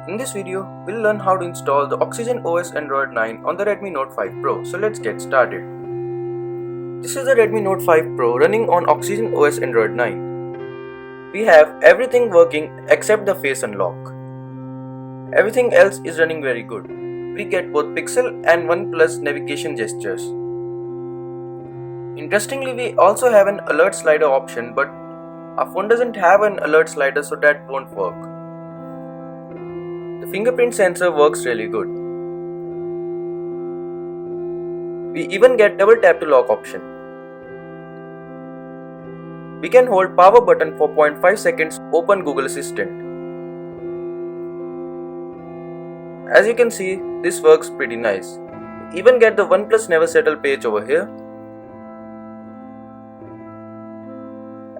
In this video, we'll learn how to install the Oxygen OS Android 9 on the Redmi Note 5 Pro. So let's get started. This is the Redmi Note 5 Pro running on Oxygen OS Android 9. We have everything working except the face unlock. Everything else is running very good. We get both Pixel and OnePlus navigation gestures. Interestingly, we also have an alert slider option, but our phone doesn't have an alert slider, so that won't work. The fingerprint sensor works really good. We even get double tap to lock option. We can hold power button for 0.5 seconds to open Google Assistant. As you can see, this works pretty nice. We even get the OnePlus Never Settle page over here.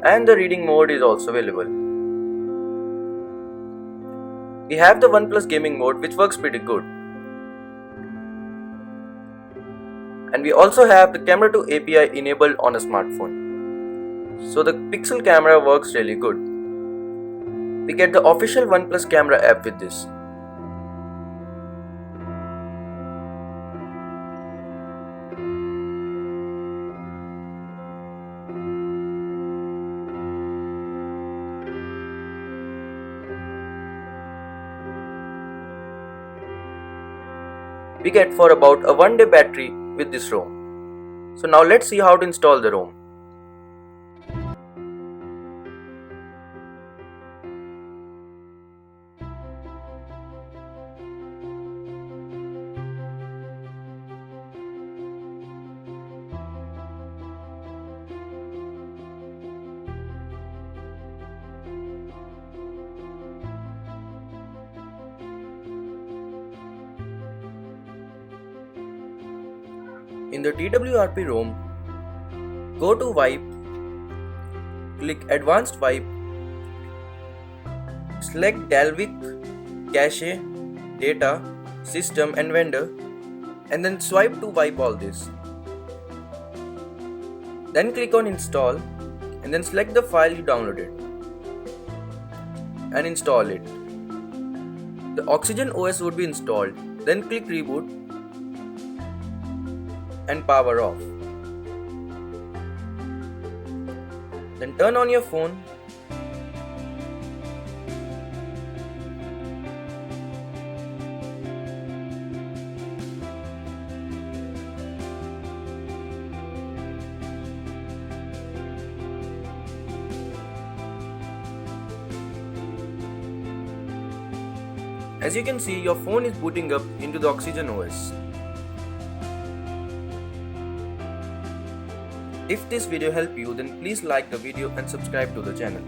And the reading mode is also available. We have the OnePlus gaming mode, which works pretty good. And we also have the camera to API enabled on a smartphone. So the Pixel camera works really good. We get the official OnePlus camera app with this. We get for about a 1-day battery with this ROM. So now let's see how to install the ROM. In the TWRP ROM, go to Wipe, click Advanced Wipe, select Dalvik, Cache, Data, System and Vendor, and then swipe to wipe all this. Then click on Install and then select the file you downloaded and install it. The Oxygen OS would be installed, then click Reboot and power off. Then turn on your phone. As you can see, your phone is booting up into the Oxygen OS. If this video helped you, then please like the video and subscribe to the channel.